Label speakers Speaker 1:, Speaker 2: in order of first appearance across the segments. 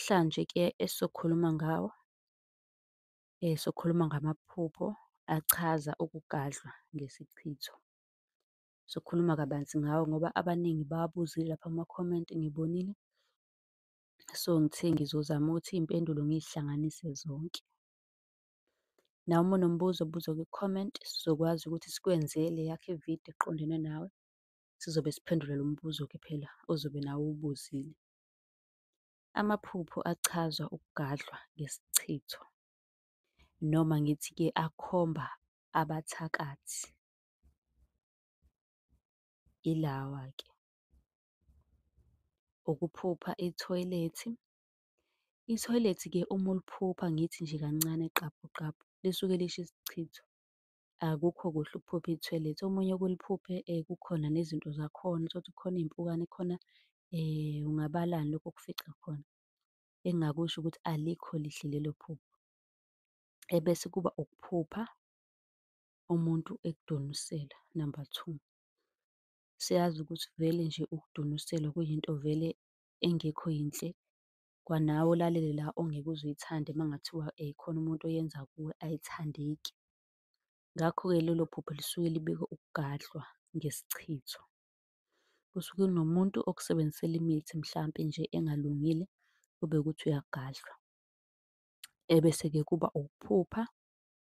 Speaker 1: Namhlanje-ke esizokhuluma ngawo, sizokhuluma ngamaphupho achaza ukugadlwa ngesichitho. Sizokhuluma kabanzi ngawo ngoba abaningi bawabuzile lapha kumakhomenti ngibonile. So ngithe ngizozama ukuthi iy'mpendulo ngiy'hlanganise zonke. Nawe uma unombuzo buza kwi-comment, sizokwazi ukuthi sikwenzele eyakho ividiyo eqondene nawe. Sizobe siphendula lo mbuzo-ke phela ozobe nawe uwubuzile. Amaphupho achaza ukugadlwa ngesichitho, noma ngithi-ke akhomba abathakathi. Ilawa-ke, ukuphupha ithoyilethi. Ithoyilethi-ke uma uliphupha ngithi nje kancane qabu qabu, lisuke lisho isichitho. Akukho kuhle ukuphupha ithoyilethi. Omunye ukuliphuphe kukhona nezinto zakhona, uthole ukuthi kukhona iy'mpukane, khona ungabalani lokhu okufica khona. Engingakusho ukuthi alikho lihle lelo phupho. Ebese kuba ukuphupha umuntu ekudonisela, number 2. Siyazi ukuthi vele nje ukuduniselwa kuyinto vele engekho yinhle. Kwanawe olalele la ongeke uze uyithande uma kungathiwa khona umuntu oyenza kuwe ayithandeki. Ngakho-ke lelo phupho lisuke libika ukugadlwa ngesichitho. Kusuke kunomuntu okusebenzisela imithi mhlampe nje engalungile, kube ukuthi uyagadlwa. Ebese-ke kuba ukuphupha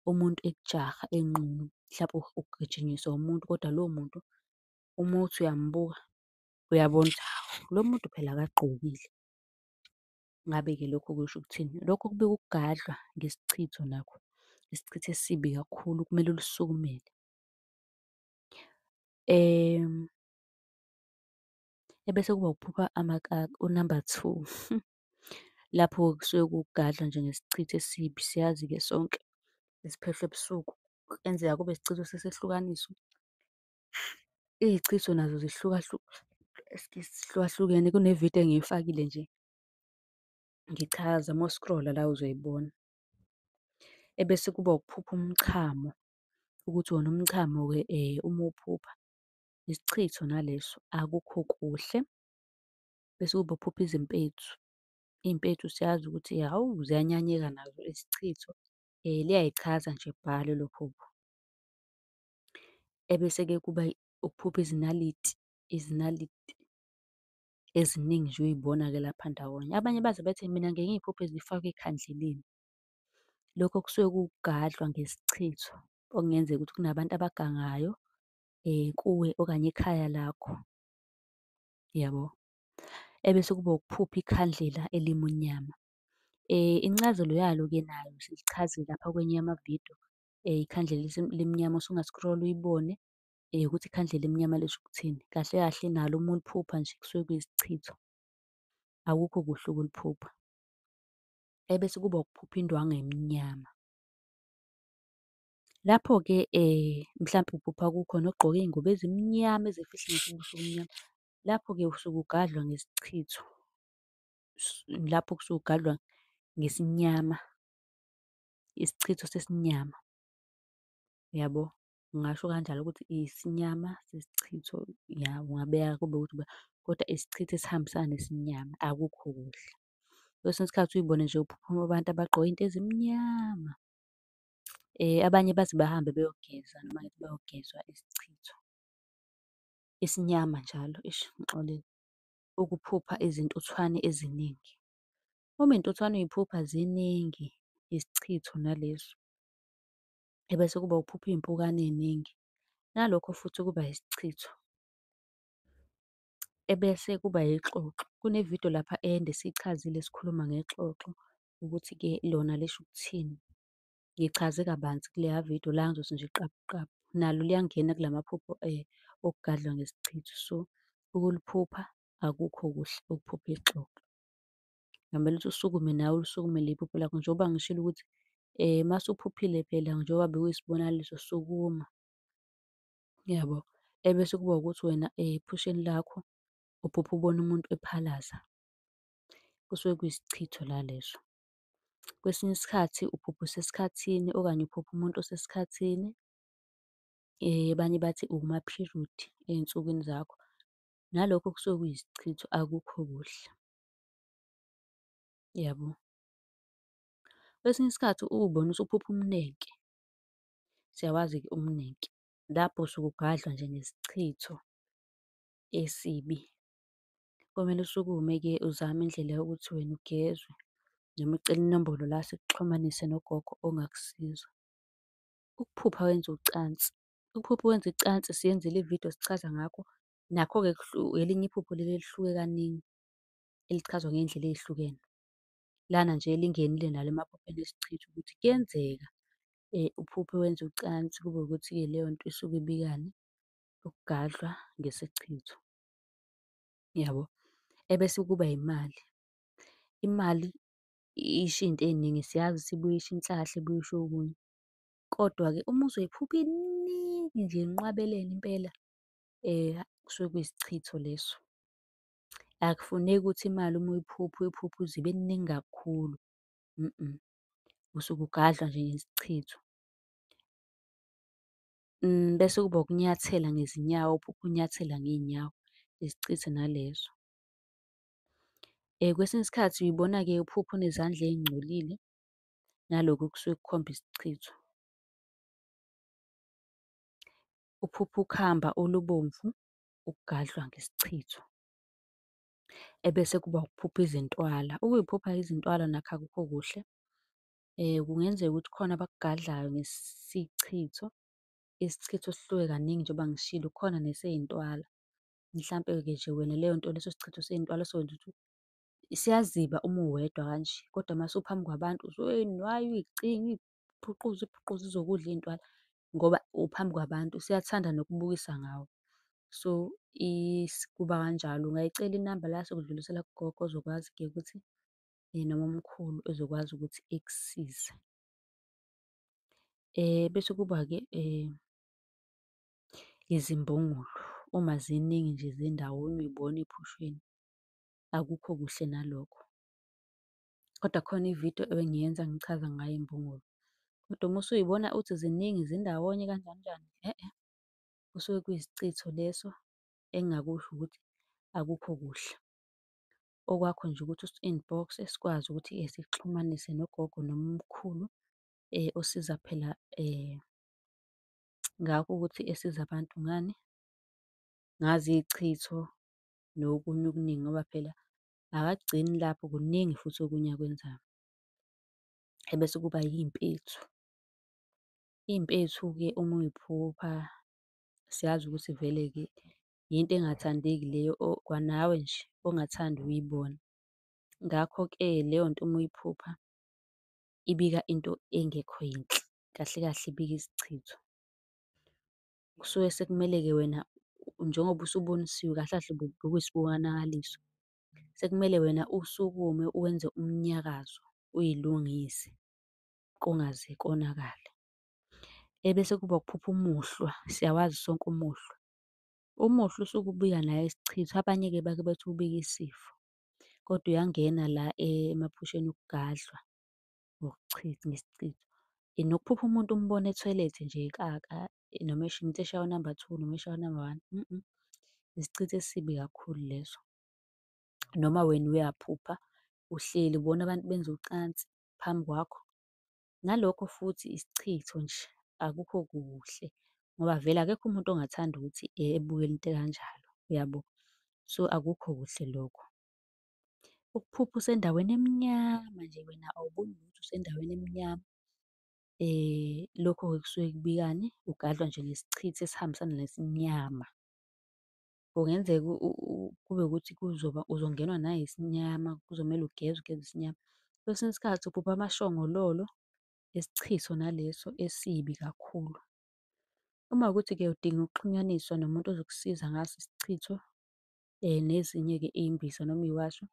Speaker 1: umuntu ekujaha enqunu, mhlampe ugijinyiswa umuntu kodwa lowo muntu uma uthi uyambuka uyabona ukuthi hawu, lo muntu phela akagqokile. Ngabe-ke lokho kusho ukuthini? Lokho kubika ukugadlwa ngesichitho nakho. Isichitho esibi kakhulu kumele ulisukumele. Ebese kuba ukuphupha amakaka, u-number 2. Lapho kusuke kukugadlwa nje ngesichitho esibi. Siyazi-ke sonke esiphehlwe ebusuku kuyenzeka kube isichitho sesehlukaniswa. Iy'chitho nazo zihlukahlukene. Kunevidiyo engiyifakile nje ngichaza, uma u-scroll-a la uzoyibona. Ebese kuba ukuphupha umchamo, ukuthi wona umchamo-ke uma uwuphupha isichitho naleso akukho kuhle. Bese kuba ukuphupha izimpethu. Iy'mpethu siyazi ukuthi hawu ziyanyanyeka nazo isichitho, liyayichaza nje bha lelo phupho. Ebese-ke kuba ukuphupha izinaliti, izinaliti eziningi nje uy'bona-ke lapha ndawonye. Abanye baze bethi mina ngike ngiy'phuphe zifakwe ekhandleleni. Lokho kusuke kukugadlwa ngesichitho, okungenzeka ukuthi kunabantu abagangayo kuwe okanye ekhaya lakho, yabo. Ebese kuba ukuphupha ikhandlela elimunyama. Incazelo yalo-ke nayo silichazile lapha kwenye yamavidiyo. Ikhandlela limnyama usunga-scroll-a uyibone ukuthi ikhandlela elimnyama lisho ukuthini. Kahle kahle nalo uma uliphupha nje kusuke kuyisichitho. Akukho kuhle ukuliphupha. Ebese kuba ukuphupha indwangu emnyama. Lapho-ke mhlampe uphupha kukhona ogqoke iy'ngubo ezimnyama ezifihla ngisho ubuso obumnyama. Lapho-ke usuke ugadlwa ngesichitho. Lapho kusuke ugadlwa ngesinyama, isichitho sesinyama, yabo. Ngingasho kanjalo ukuthi isinyama sesichitho, ya ungabeka kube ukuthi kodwa isichitho esihambisana nesinyama akukho kuhle. Kwesinye isikhathi uy'bone nje uphuphuma abantu abagqoke iy'nto ezimnyama. Abanye baze bahambe beyogeza noma ngithi beyogezwa isichitho esinyama njalo, eish ngixolele. Ukuphupha izintuthwane eziningi. Uma iy'ntuthwane uy'phupha ziningi, isichitho naleso. Ebese kuba ukuphupha iy'mpukane ey'ningi, nalokho futhi kuba isichitho. Ebese kuba ixoxo. Kunevidiyo lapha ende siyichazile sikhuluma ngexoxo ukuthi-ke lona lisho ukuthini. Ngichaze kabanzi kuleya vidiyo la ngizothi nje qabu qabu. Nalo liyangena kulamaphupho okugadlwa ngesichitho. So ukuliphupha akukho kuhle ukuphupha ixoxo. Kungamele ukuthi usukume nawe ulisukumele iphupho lakho. Njengoba ngishilo ukuthi mase uphuphile phela njengoba bekuyisibonakaliso, sukuma, yabo. Ebese kuba ukuthi wena ephusheni lakho uphupha ubona umuntu ephalaza. Kusuke kuyisichitho naleso. Kwesinye isikhathi uphupha usesikhathini okanye uphupha umuntu osesikhathini. Abanye bathi uma-period ey'nsukwini zakho. Nalokho kusuke kuyisichitho akukho kuhle. yabo. Kwesinye isikhathi uwubone usuphupha umnenke, siyawazi-ke umnenke. Lapho usuke ugadlwa nje ngesichitho esibi. Komele usukume-ke uzame indlela yokuthi wena ugezwe, noma ucele inombolo la sikuxhumanise nogogo ongakusiza. Ukuphupha wenza ucansi. Ukuphupha wenza icansi siyenzile ividiyo sichaza ngakho. Nakho-ke elinye iphupho leli elihluke kaningi, elichazwa ngey'ndlela ey'hlukene. Lana nje lingenile nalo emaphupheni esichitho ukuthi kuyenzeka uphuphe wenza ucansi kube ukuthi-ke leyo nto isuke ibikani? Ukugadlwa ngesichitho, yabo. Ebese kuba imali. Imali isho iy'nto ey'ningi, siyazi ukuthi ibuye isho inhlahla, ibuye isho okunye. Kodwa-ke uma uzoyiphupha iningi nje inqwabelene impela, kusuke kuyisichitho leso. Akufuneki ukuthi imali uma uyiphupha, uyiphuphe uze ibe ningi kakhulu. Usuke ugadlwa nje ngesichitho. Bese kuba ukunyathela ngezinyawo, uphuphe unyathela ngey'nyawo, isichitho naleso. Kwesinye isikhathi uyibona-ke uphupha unezandla ey'ngcolile, nalokho kusuke kukhomba isichitho. Uphupha ukhamba olubomvu, ukugadlwa ngesichitho. Ebese kuba ukuphupha izintwala. Ukuy'phupha izintwala nakho akukho kuhle. Kungenzeka ukuthi khona abakugadlayo ngesichitho, isichitho sihluke kaningi njengoba ngishilo, kukhona nesey'ntwala. Mhlampe-ke nje wena leyo nto leso sichitho sey'ntwala sokwenza ukuthi siyaziba uma uwedwa kanje, kodwa mase uphambi kwabantu usuke uy'nwaya, uy'cinga, uy'phuquze zizokudla iy'ntwala ngoba uphambi kwabantu. Siyathanda nokubukisa ngawe. So, kuba kanjalo. Ungayicela inamba la sokudlulisela kugogo ozokwazi-ke ukuthi noma umkhulu ezokwazi ukuthi ekusize. Bese kuba-ke izimbongolo. Uma ziningi nje zindawonye uy'bona ephusheni, akukho kuhle nalokho. Kodwa khona ividiyo ebengiyenza ngichaza ngayo imbongolo. Kodwa uma usuy'bona uthi ziningi zindawonye kanjani kanjani, kusuke kuyisichitho leso engingakusho ukuthi akukho kuhle. Okwakho nje ukuthi usi-inbox-e sikwazi ukuthi-ke sikuxhumanise nogogo noma umkhulu osiza phela ngakho ukuthi esiza abantu ngani? Ngazo iy'chitho nokunye okuningi ngoba phela akakugcini lapho, kuningi futhi okunye akwenzayo. Ebese kuba iy'mpethu. Iy'mpethu-ke uma uy'phupha siyazi ukuthi vele-ke yinto engathandeki leyo kwanawe nje ongathandi ukuyibona. Ngakho-ke leyo nto uma uyiphupha ibika into engekho yinhle, kahle kahle ibika isichitho. Kusuke sekumele-ke wena njengoba usubonisiwe kahle kahle bekuyisibonakaliso. Sekumele wena usukume wenze umnyakazo, uy'lungise kungaze konakale. Ebese kuba ukuphupha umuhlwa, siyawazi sonke umuhlwa. Umuhlwa usuke ubika naye isichitho, abanye-ke bake bethi ubika isifo. Kodwa uyangena la emaphusheni okugadlwa ngesichitho. Nokuphupha umuntu umbone ethoyilethe nje ekaka, noma ngithi eshaya u-number 2 noma eshaya u-number 1. Isichitho esibi kakhulu leso. Noma wena uyaphupha uhleli ubona abantu benza ucansi phambi kwakho. Nalokho futhi isichitho nje, akukho kuhle ngoba vele akekho umuntu ongathanda ukuthi ebukele into ekanjalo, yabo. So, akukho kuhle lokho. Ukuphupha usendaweni emnyama nje wena awuboni lutho usendaweni emnyama. Lokho-ke kusuke kubikani? Ugadlwa nje ngesichitho esihambisana nesinyama. Kungenzeka kube ukuthi uzongenwa nayisinyama, kuzomele ugeze isinyama. Kwesinye isikhathi uphupha amashongololo, isichitho naleso esibi kakhulu. Uma kuwukuthi-ke udinga ukuxhunyaniswa nomuntu ozokusiza ngaso isichitho nezinye-ke iy'mbiza noma iy'washo,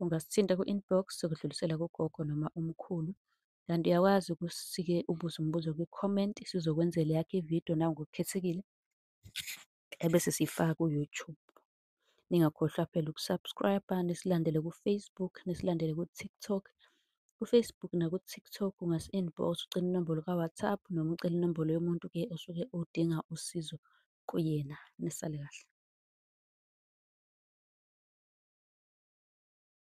Speaker 1: ungasithinta ku-inbox sokudlulisela kugogo noma umkhulu. Kanti uyakwazi ukuthi-ke ubuze umbuzo kwi-comment sizokwenzela eyakho ividiyo nawe ngokukhethekile ebese siyifaka ku-YouTube. Ningakhohlwa phela uku-subscribe-a, nisilandele ku-Facebook, nisilandele ku-TikTok. Ku-Facebook naku-TikTok ungasi-inbox ucele inombolo ka-WhatsApp noma ucele inombolo yomuntu-ke osuke udinga usizo kuyena. Nisale kahle.